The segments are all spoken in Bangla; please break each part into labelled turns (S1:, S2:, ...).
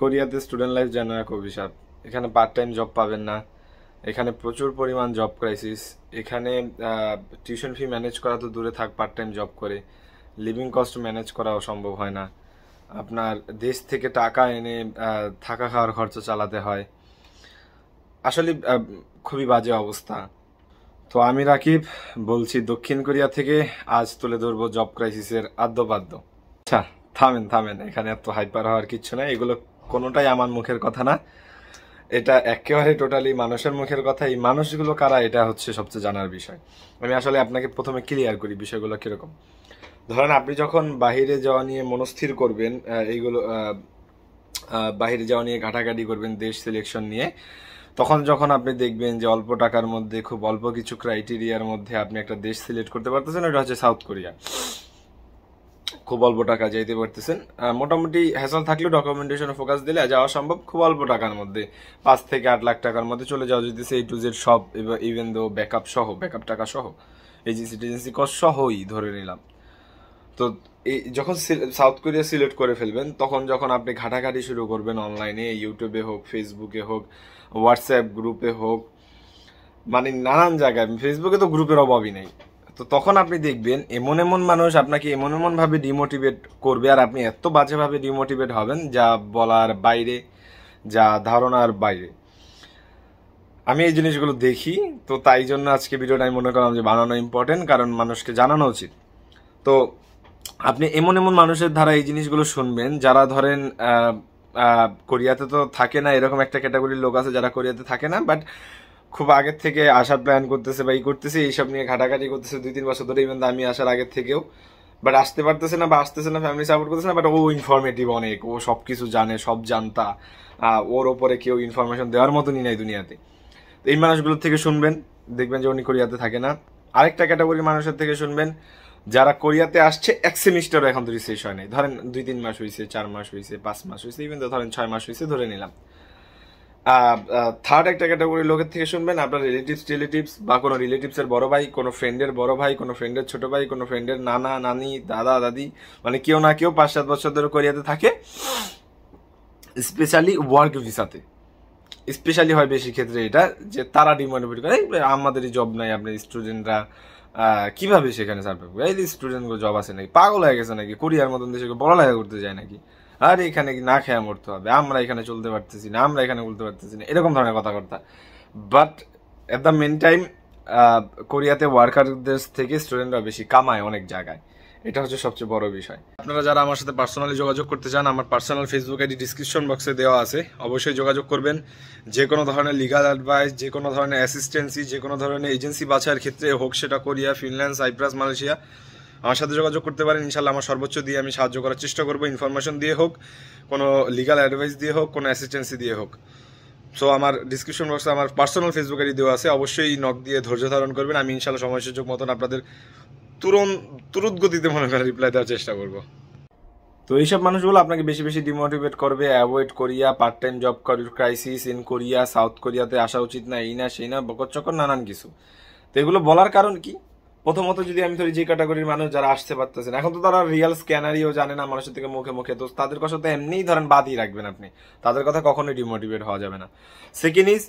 S1: কোরিয়াতে স্টুডেন্ট লাইফ জানো এক অভিশাপ। এখানে পার্ট টাইম জব পাবেন না, এখানে প্রচুর পরিমাণ জব ক্রাইসিস। এখানে টিউশন ফি ম্যানেজ করা তো দূরে থাক, পার্ট টাইম জব করে লিভিং কস্ট ম্যানেজ করাও সম্ভব হয় না। আপনার দেশ থেকে টাকা এনে থাকা খাওয়ার খরচ চালাতে হয়। আসলে খুবই বাজে অবস্থা। তো আমি রাকিব বলছি দক্ষিণ কোরিয়া থেকে। আজ তুলে ধরবো জব ক্রাইসিসের আদ্যপাদ্য। আচ্ছা, থামেন থামেন, এখানে এত হাইপার হওয়ার কিচ্ছু নাই। এগুলো কোনোটাই আমার মুখের কথা না, এটা একেবারে টোটালি মানুষের মুখের কথা। এই মানুষগুলো কারা, এটা হচ্ছে সবচেয়ে জানার বিষয়। আমি আসলে আপনাকে প্রথমে ক্লিয়ার করি বিষয়গুলো কিরকম। ধরেন আপনি যখন বাহিরে যাওয়া নিয়ে মনস্থির করবেন, এইগুলো বাহিরে যাওয়া নিয়ে ঘাটাঘাটি করবেন দেশ সিলেকশন নিয়ে, তখন যখন আপনি দেখবেন যে অল্প টাকার মধ্যে খুব অল্প কিছু ক্রাইটেরিয়ার মধ্যে আপনি একটা দেশ সিলেক্ট করতে পারতেছেন, ওটা হচ্ছে সাউথ কোরিয়া। খুব অল্প টাকা যাইতে পারতেছেন, মোটামুটি হ্যাসল থাকলেও ডকুমেন্টেশনে ফোকাস দিলে যাওয়া সম্ভব। খুব অল্প টাকার মধ্যে 5 থেকে 8 লাখ টাকার মধ্যে চলে যাওয়া যেতেছে, A to Z সব, ইভেন দো ব্যাকআপ সহ, ব্যাকআপ টাকা সহ, এজেন্সি কস্ট সহই ধরে নিলাম। তো এই যখন সাউথ কোরিয়া সিলেক্ট করে ফেলবেন, তখন যখন আপনি ঘাটাঘাটি শুরু করবেন অনলাইনে, ইউটিউবে হোক, ফেসবুকে হোক, হোয়াটসঅ্যাপ গ্রুপে হোক, মানে নানান জায়গায়, ফেসবুকে তো গ্রুপের অভাবই নেই। তো তখন আপনি দেখবেন এমন এমন মানুষ আপনাকে এমন এমন ভাবে ডিমোটিভেট করবে, আর আপনি এত বাজেভাবে ডিমোটিভেট হবেন যা বলার বাইরে, যা ধারণার বাইরে। আমি এই জিনিসগুলো দেখি, তো তাই জন্য আজকে ভিডিওটা আমি মনে করলাম যে বানানো ইম্পর্টেন্ট, কারণ মানুষকে জানানো উচিত। তো আপনি এমন এমন মানুষের দ্বারা এই জিনিসগুলো শুনবেন যারা ধরেন কোরিয়াতে তো থাকে না, এরকম একটা ক্যাটাগরির লোক আছে যারা কোরিয়াতে থাকে না, বাট খুব আগের থেকে আসার প্ল্যান করতেছে বা করতেছে, এইসব নিয়ে ঘাটাঘাটি করতেছে 2-3 বছর ধরে। ইভেন আমি আসার আগের থেকেও, বাট আসতে পারতেছে না বা আসতেছে না, ফ্যামিলি সাপোর্ট করতেছে না। বাট ও ইনফরমেটিভ অনেক, ও সবকিছু জানে, সব জানতা, ওর ওপরে কেউ ইনফরমেশন দেওয়ার মতনই নাই দুনিয়াতে। তো এই মানুষগুলোর থেকে শুনবেন, দেখবেন যে উনি কোরিয়াতে থাকে না। আরেকটা ক্যাটাগরির মানুষের থেকে শুনবেন যারা কোরিয়াতে আসছে 1 সেমিস্টারও এখন ধরে শেষ হয় নাই। ধরেন 2-3 মাস হয়েছে, 4 মাস হয়েছে, 5 মাস হয়েছে, ইভেন তো ধরেন 6 মাস হয়েছে ধরে নিলাম। থার্ড একটা ক্যাটাগরির লোকের থেকে শুনবেন আপনার রিলেটিভস বা কোনো রিলেটিভস এর বড় ভাই, কোনো ফ্রেন্ডের বড় ভাই, কোনো ফ্রেন্ডের ছোট ভাই, কোনো ফ্রেন্ডের নানা নানি, দাদা দাদি, মানে কেউ না কেউ 5-7 বছর ধরে কোরিয়াতে থাকে, স্পেশালি ওয়ার্ক ভিসাতে। স্পেশালি হয় বেশি ক্ষেত্রে এটা, যে তারা ডিমোটিভেট করে আমাদেরই জব নাই, আপনার স্টুডেন্টরা কিভাবে সেখানে সার্ভাইভ করে, এই স্টুডেন্টগুলো জব আছে নাকি, পাগল হয়ে গেছে নাকি, কোরিয়ার মতন দেশে পড়ালেখা করতে যায় নাকি, আর এখানে না খেয়া মরতে হবে, আমরা এখানে চলতে পারতেছি না, আমরা এখানে বলতে পারতেছি না, এরকম ধরনের কথাবার্তা। But at the main time কোরিয়াতে ওয়ার্কারদের থেকে স্টুডেন্টরা বেশি কামায় অনেক জায়গায়, এটা হচ্ছে সবচেয়ে বড় বিষয়। আপনারা যারা আমার সাথে পার্সোনালি যোগাযোগ করতে চান, আমার পার্সোনাল ফেসবুক আইডি ডিসক্রিপশন বক্সে দেওয়া আছে, অবশ্যই যোগাযোগ করবেন। যে কোনো ধরনের লিগাল অ্যাডভাইস, যে কোনো ধরনের অ্যাসিস্ট্যান্সি, যে কোনো ধরনের এজেন্সি বাছাইয়ের ক্ষেত্রে হোক, সেটা কোরিয়া, ফিনল্যান্ড, সাইপ্রাস, মালয়েশিয়া, আমার সাথে যোগাযোগ করতে পারেন। ইনশাল্লাহ আমার সর্বোচ্চ দিয়ে আমি সাহায্য করার চেষ্টা করবো, ইনফরমেশন দিয়ে হোক, কোনো লিগাল অ্যাডভাইস দিয়ে হোক, কোনো অ্যাসিস্ট্যান্সি দিয়ে হোক। সো আমার ডিসক্রিপশন বক্সে আমার পার্সোনাল ফেসবুক আইডি দেওয়া আছে, অবশ্যই নক দিয়ে ধৈর্য ধারণ করবেন। আমি ইনশাল্লাহ সময় সুযোগ মতন আপনাদের তুরন্ত গতিতে মনে করেন রিপ্লাই দেওয়ার চেষ্টা করবো। তো এইসব মানুষগুলো আপনাকে বেশি বেশি ডিমোটিভেট করবে, avoid Korea, part time job crisis in Korea, south কোরিয়াতে আসা উচিত না, এই না সেই না, বকর চকর নানান কিছু। তো এগুলো বলার কারণ কি? প্রথমত যদি আমি ধরি যে ক্যাটাগরির মানুষ যারা আসতে পারতেছেন, এখন তো তারা রিয়েল স্ক্যানারিও জানে না মানুষের থেকে মুখে মুখে, তো তাদের কথা তো এমনিই ধরেন বাদই রাখবেন আপনি, তাদের কথা কখনোই ডিমোটিভেট হওয়া যাবে না। সেকেন্ড ইজ,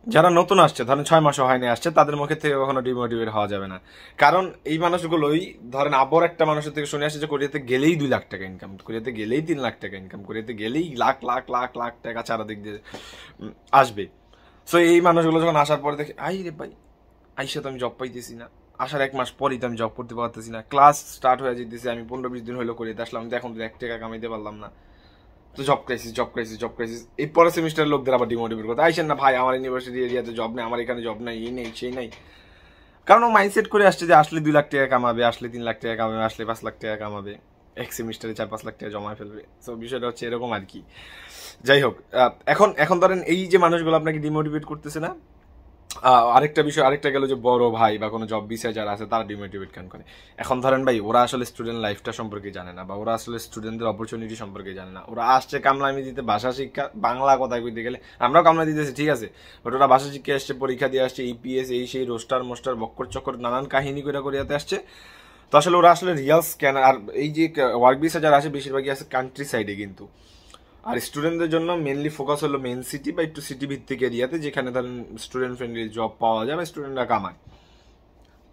S1: যারা নতুন আসছে, ধরেন 6 মাসও হয়নি আসছে, তাদের মুখের থেকে কখনো ডিমোটিভেট হওয়া যাবে না। কারণ এই মানুষগুলোই ধরেন আবার একটা মানুষের থেকে শুনে আসছে যে কোরিয়াতে গেলেই 2 লাখ টাকা ইনকাম, কোরিয়াতে গেলেই 3 লাখ টাকা ইনকাম, কোরিয়াতে গেলেই লাখ লাখ লাখ লাখ টাকা চারাদিক দিয়ে আসবে। সো এই মানুষগুলো যখন আসার পরে দেখে, আই রে ভাই, আইসা তো আমি জব পাইতেছি না, আসার 1 মাস পরই তো আমি জব করতে পারতেছি না, ক্লাস স্টার্ট হয়ে যেতেছে, আমি 15-20 দিন হইলো কোরিয়াতে আসলাম, এখন তো 1 টাকা কামাইতে পারলাম না, তো জব ক্রাইসিস। এই পরের সেমিস্টার লোকদের আবার ডিমোটিভেট করতে, আইসেন না ভাই, আমার ইউনিভার্সিটি এরিয়াতে জব নেই, আমার এখানে জব নাই, এই নেই সেই নাই। কারণ ও মাইন্ডসেট করে আসছে যে আসলে 2 লাখ টাকা কামাবে, আসলে 3 লাখ টাকা কামাবে, আসলে 5 লাখ টাকা কামাবে, এক সেমিস্টারে 4-5 লাখ টাকা জমা ফেলবে। তো বিষয়টা হচ্ছে এরকম আর কি। যাই হোক, এখন ধরেন এই যে মানুষগুলো আপনাকে ডিমোটিভেট করতেছে না, আরেকটা বিষয়, আরেকটা গেল যে বড় ভাই বা কোনো জব বিষয় যারা আছে তারা ডিমোটিভেট কেন করে। এখন ধরেন ভাই, ওরা আসলে স্টুডেন্ট লাইফটা সম্পর্কে জানে না, বা ওরা আসলে স্টুডেন্টদের অপরচুনিটি সম্পর্কে জানে না। ওরা আসছে কামলামি দিতে, ভাষা শিক্ষা, বাংলা কথা কইতে গেলে আমরাও কামলা দিতেছি, ঠিক আছে, বাট ওরা ভাষা শিক্ষা আসছে, পরীক্ষা দিয়ে আসছে, ইপিএস এই সেই রোস্টার মোস্টার বক্কর চক্কর নানান কাহিনী করে কোরিয়াতে আসছে। তো আসলে ওরা আসলে রিয়াল স্ক্যানার। আর এই যে ওয়ার্ক ভিসা যারা আসে বেশিরভাগই আছে কান্ট্রি সাইডে, কিন্তু আর স্টুডেন্টদের জন্য মেনলি ফোকাস হলো মেন সিটি বা একটু সিটি ভিত্তিক এরিয়াতে, যেখানে ধরেন স্টুডেন্ট ফ্রেন্ডলি জব পাওয়া যায় বা স্টুডেন্টরা কামায়।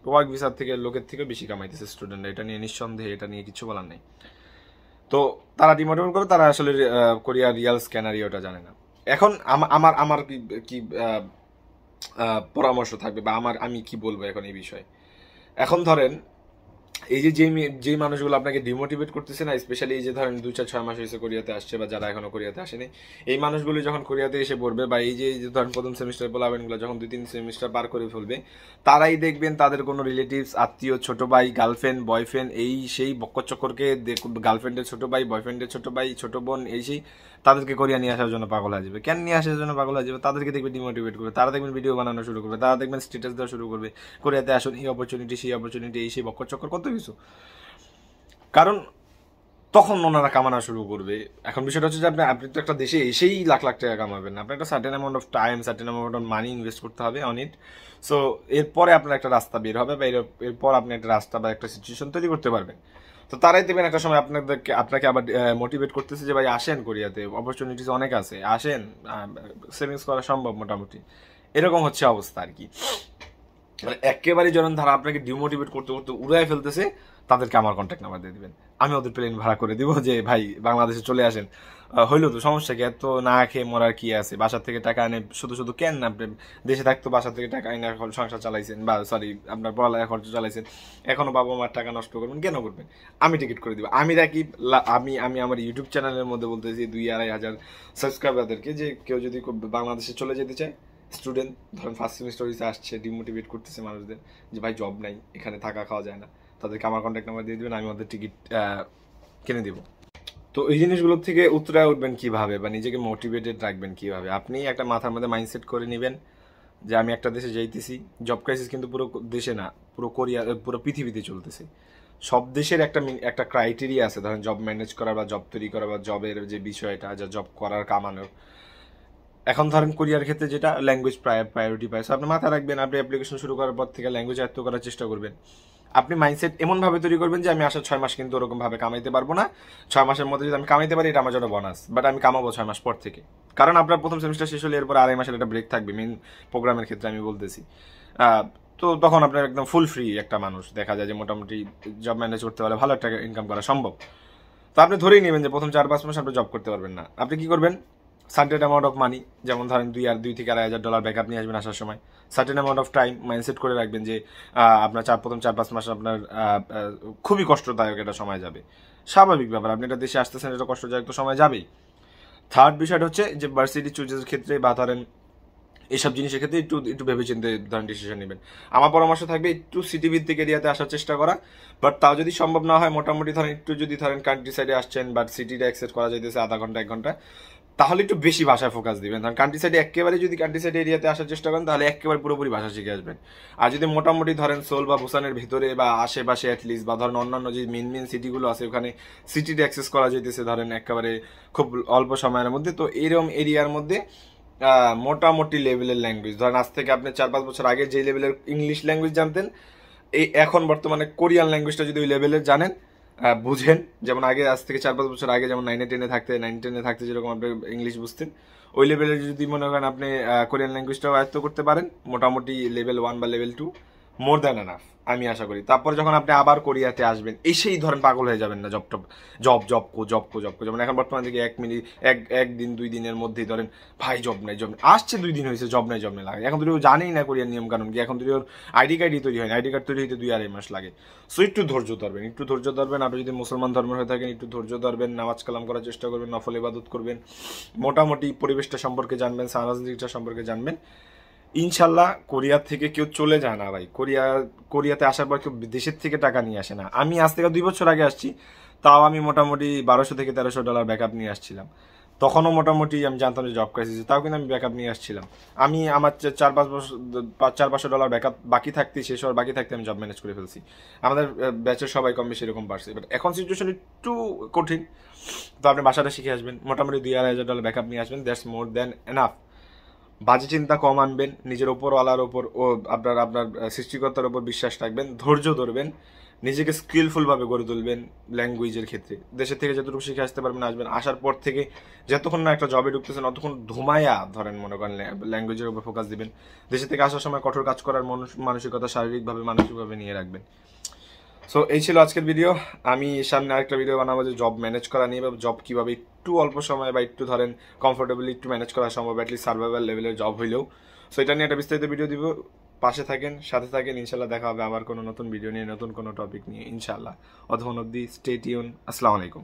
S1: ওয়ার্ক ভিসার থেকে লোকের থেকে বেশি কামাইতেছে স্টুডেন্টরা, এটা নিয়ে নিঃসন্দেহে, এটা নিয়ে কিছু বলার নেই। তো তারা ডিমোটিভেট করে, তারা আসলে কোরিয়ার রিয়াল স্ক্যানারিওটা জানে না। এখন আমার আমার কি কি পরামর্শ থাকবে বা আমি কি বলবো এখন এই বিষয়ে। এখন ধরেন এই যে মানুষগুলো আপনাকে ডিমোটিভেট করতেছে না, স্পেশালি এই যে ধরেন 2-4-6 মাস হয়েছে কোরিয়াতে আসছে বা যারা এখনো কোরিয়াতে আসেনি, এই মানুষগুলো যখন কোরিয়াতে এসে পড়বে বা এই যে ধরেন প্রথম সেমিস্টার পোলাবেনগুলো যখন 2-3 সেমিস্টার পার করে ফেলবে, তারাই দেখবেন তাদের কোনো রিলেটিভস, আত্মীয়, ছোট ভাই, গার্লফ্রেন্ড, বয়ফ্রেন্ড, এই সেই বক্কচক্করকে গার্লফ্রেন্ডের ছোট ভাই, বয়ফ্রেন্ডের ছোট ভাই, ছোট বোন, এই সেই তাদেরকে কোরিয়া নিয়ে আসার জন্য পাগল হয়ে যাবে। কেন নিয়ে আসার জন্য পাগল হয়ে যাবে? তাদেরকে দেখবে ডিমোটিভেট করবে, তারা দেখবেন ভিডিও বানানো শুরু করবে, তারা দেখবেন স্ট্যাটাস দেওয়া শুরু করবে, কোরিয়াতে আসুন, এই অপরচুনিটি, সেই অপরচুনিটি, এই সেই বক্কচক্কর, কত কিছু। কারণ তখন ওনারা কামানো শুরু করবে। এখন বিষয়টা হচ্ছে যে আপনি তো একটা দেশে এসেই লাখ লাখ টাকা কামাবেন না, আপনার একটা certain amount of time, certain amount of money invest করতে হবে অন ইট। সো এরপরে আপনার একটা রাস্তা বের হবে বা এরপর আপনি একটা রাস্তা বা একটা সিচুয়েশন তৈরি করতে পারবেন। তো তারাই দেবেন একটা সময় আপনাকে আবার মোটিভেট করতেছে যে ভাই আসেন কোরিয়াতে, অপরচুনিটিস অনেক আছে, আসেন, সেভিংস করা সম্ভব মোটামুটি। এরকম হচ্ছে অবস্থা আর কি। মানে একেবারেই যখন তারা আপনাকে ডিমোটিভেট করতে করতে উড়াই ফেলতেছে, তাদেরকে আমার কন্ট্যাক্ট নাম্বার দিয়ে দিবেন, আমি ওদের প্লেন ভাড়া করে দিব, যে ভাই বাংলাদেশে চলে আসেন, হইলো তো, সমস্যা কি, এত না খেয়ে মরার কি আছে, বাসার থেকে টাকা এনে শুধু শুধু কেন না আপনি দেশে থাকতো, বাসার থেকে টাকা এনে সংসার চালাইছেন, বা সরি আপনার পড়ালেখা খরচ চালাইছেন, এখনো বাবা মার টাকা নষ্ট করবেন, কেন করবেন? আমি টিকিট করে দিব। আমি রাকিব, আমি আমার ইউটিউব চ্যানেলের মধ্যে বলতেছি 2-2.5 হাজার সাবস্ক্রাইবারদেরকে, যে কেউ যদি বাংলাদেশে চলে যেতে চায়, স্টুডেন্ট ধরেন ফার্স্ট সেমিস্টার হয়েছে, আসছে, ডিমোটিভেট করতেছে মানুষদের যে ভাই জব নাই, এখানে থাকা খাওয়া যায় না, তাদেরকে আমার কন্ট্যাক্ট নাম্বার দিয়ে দিবেন, আমি ওদের টিকিট কিনে দিব। তো এই জিনিসগুলোর থেকে উতরে উঠবেন কিভাবে বা নিজেকে মোটিভেটেড রাখবেন কিভাবে? আপনি একটা মাথার মধ্যে মাইন্ডসেট করে নেবেন যে আমি একটা দেশে যাইতেছি। জব ক্রাইসিস কিন্তু পুরো দেশে না, পুরো কোরিয়া, পুরো পৃথিবীতে চলতেছে। সব দেশের একটা ক্রাইটেরিয়া আছে, ধরেন জব ম্যানেজ করা বা জব তৈরি করা বা জবের যে বিষয়টা, যা জব করার কামানোর। এখন ধরেন কোরিয়ার ক্ষেত্রে যেটা ল্যাঙ্গুয়েজ প্রায়োরিটি পায়, আপনি মাথায় রাখবেন, আপনি অ্যাপ্লিকেশন শুরু করার পর থেকে ল্যাঙ্গুয়েজ আয়ত্ত করার চেষ্টা করবেন। আপনি মাইন্ডসেট এমনভাবে তৈরি করবেন যে আমি আসার 6 মাস কিন্তু ওরকমভাবে কামাইতে পারবো না, 6 মাসের মধ্যে যদি আমি কামাইতে পারি এটা আমার জন্য বোনাস, বাট আমি কামাবো 6 মাস পর থেকে। কারণ আপনার প্রথম সেমিস্টার শেষ হলে এরপর 2.5 মাসের একটা ব্রেক থাকবে, মেন প্রোগ্রামের ক্ষেত্রে আমি বলতেছি। তো তখন আপনার একদম ফুল ফ্রি একটা মানুষ দেখা যায় যে মোটামুটি জব ম্যানেজ করতে পারলে ভালো একটা ইনকাম করা সম্ভব। তো আপনি ধরেই নেবেন যে প্রথম 4-5 মাস আপনি জব করতে পারবেন না। আপনি কি করবেন? সার্টেন অ্যামাউন্ট অফ মানি, যেমন ধরেন 2 থেকে 2.5 হাজার ব্যাকআপ নিয়ে আসবেন আসার সময়। Certain amount of time mindset করে রাখবেন যে আপনার প্রথম 4-5 মাস আপনার খুবই কষ্টদায়ক একটা সময় যাবে। স্বাভাবিক ব্যাপার, আপনি একটা দেশে আসতেছেন, এটা কষ্টদায়ক তো সময় যাবেই। থার্ড বিষয়টা হচ্ছে যে ভার্সিটি চুজের ক্ষেত্রে বা ধরেন এইসব জিনিসের ক্ষেত্রে একটু একটু ভেবেচিন্তে ধরেন ডিসিশন নেবেন। আমার পরামর্শ থাকবে একটু সিটি ভিত্তিক এরিয়াতে আসার চেষ্টা করা, বাট তাও যদি সম্ভব না হয় মোটামুটি ধরেন একটু যদি ধরেন কান্ট্রি সাইডে আসছেন বাট সিটিটা অ্যাক্সেস করা যাইতেছে আধা ঘন্টা 1 ঘন্টা, তাহলে একটু বেশি ভাষায় ফোকাস দিবেন। ধরেন কান্ট্রি সাইডে একেবারে যদি কান্ট্রি সাইড এরিয়াতে আসার চেষ্টা করেন তাহলে একেবারে পুরোপুরি ভাষা শিখে আসবেন। আর যদি মোটামুটি ধরেন সোল বা বুসানের ভিতরে বা আশেপাশে অ্যাটলিস্ট বা ধরেন অন্যান্য যে মেন সিটিগুলো আছে ওখানে সিটিটা অ্যাক্সেস করা যাইতেছে ধরেন একেবারে খুব অল্প সময়ের মধ্যে, তো এরকম এরিয়ার মধ্যে মোটামুটি লেভেলের ল্যাঙ্গুয়েজ, ধরেন আজ থেকে আপনি 4-5 বছর আগে যে লেভেলের ইংলিশ ল্যাঙ্গুয়েজ জানতেন, এখন বর্তমানে কোরিয়ান ল্যাঙ্গুয়েজটা যদি ওই লেভেলের জানেন, বুঝেন, যেমন আগে আজ থেকে 4-5 বছর আগে যেমন 9-10 থাকতে যেরকম আপনি ইংলিশ বুঝতেন, ওই লেভেলের যদি মনে করেন আপনি কোরিয়ান ল্যাঙ্গুয়েজটাও আয়ত্ত করতে পারেন, মোটামুটি লেভেল 1 বা লেভেল 2 মোর দ্যান এনাফ আমি আশা করি। তারপর যখন আপনি আবার কোরিয়াতে আসবেন এসেই ধরেন পাগল হয়ে যাবেন না জব, যেমন এখন বর্তমানে থেকে 1 দিন 2 দিনের মধ্যেই ধরেন ভাই জব নাই আসছে, 2 দিন হয়েছে জব নাই লাগে, এখন তুই জানেই না কোরিয়ান নিয়ম কানুন কি, এখন তুই ওর আইডি কার্ডই তৈরি হয় না, আইডি কার্ড তৈরি হইতে 2-2.5 মাস লাগে। সো একটু ধৈর্য ধরবেন, আপনি যদি মুসলমান ধর্মের হয়ে থাকেন একটু ধৈর্য ধরবেন, নামাজ কালাম করার চেষ্টা করবেন, নফল ইবাদত করবেন, মোটামুটি পরিবেশটা সম্পর্কে জানবেন, রাজনীতিটা সম্পর্কে জানবেন। ইনশাল্লাহ কোরিয়া থেকে কেউ চলে যায় না ভাই, কোরিয়াতে আসার পর কেউ দেশের থেকে টাকা নিয়ে আসে না। আমি আজ থেকে 2 বছর আগে আসছি, তাও আমি মোটামুটি $1200 থেকে $1300 ব্যাকআপ নিয়ে আসছিলাম। তখনও মোটামুটি আমি জানতাম যে জব ক্রাইসিস, তাও কিন্তু আমি ব্যাকআপ নিয়ে আসছিলাম। আমি আমার 4-500 ব্যাকআপ বাকি থাকতে শেষ হওয়ার বাকি থাকতে আমি জব ম্যানেজ করে ফেলছি। আমাদের ব্যাচের সবাই কম বেশি এরকম পারছে, বাট এখন সিচুয়েশন একটু কঠিন। তো আপনি বাসাটা শিখে আসবেন, মোটামুটি $2,500 ব্যাকআপ নিয়ে আসবেন, দ্যাটস মোর দ্যান এনাফ। বাজে চিন্তা কম আনবেন, নিজের ওপরওয়ালার ওপর ও আপনার সৃষ্টিকর্তার ওপর বিশ্বাস রাখবেন, ধৈর্য ধরবেন, নিজেকে স্কিলফুলভাবে গড়ে তুলবেন ল্যাঙ্গুয়েজের ক্ষেত্রে। দেশের থেকে যতটুকু শিখে আসতে পারবেন আসবেন, আসার পর থেকে যতক্ষণ না একটা জবে ঢুকতেছেন অতক্ষণ ধুমায়া ধরেন মনে করেন ল্যাঙ্গুয়েজের উপর ফোকাস দিবেন। দেশে থেকে আসার সময় কঠোর কাজ করার মানসিকতা শারীরিকভাবে মানসিকভাবে নিয়ে রাখবেন। সো এই ছিল আজকের ভিডিও। আমি সামনে আরেকটা ভিডিও বানাবো যে জব ম্যানেজ করা নিয়ে, বা জব কিভাবে একটু অল্প সময় বা একটু ধরেন কমফোর্টেবলি একটু ম্যানেজ করা সম্ভব, অ্যাটলিস্ট সার্ভাইভাল লেভেলের জব হইলেও। সো এটা নিয়ে একটা বিস্তারিত ভিডিও দিব। পাশে থাকেন, সাথে থাকেন, ইনশাল্লাহ দেখা হবে আবার কোনো নতুন ভিডিও নিয়ে, নতুন কোনো টপিক নিয়ে ইনশাল্লাহ। অতক্ষণ অব্দি স্টে টিউন। আসসালামু আলাইকুম।